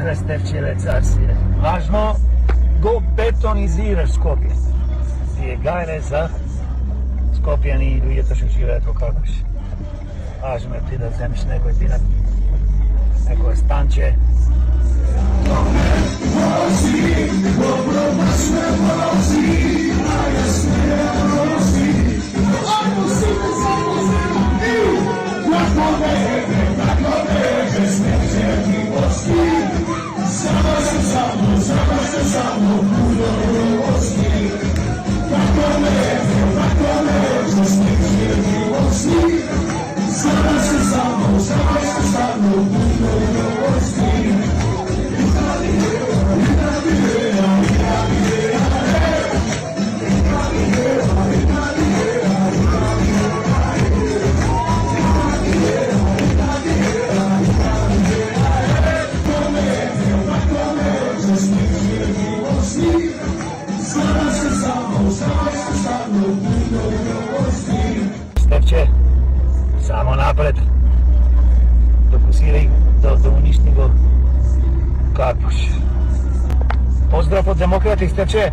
da Stevčeve carstije. Važno go betoniziraš Skopje. Ti gajre za Skopjani vidite što živjeti po Karkoš. Važno ti da zemš nekoj ti neko stanče. Stevče, samo napred, dokusiraj do uništigo Karpoš. Pozdrav od demokrati, Stevče!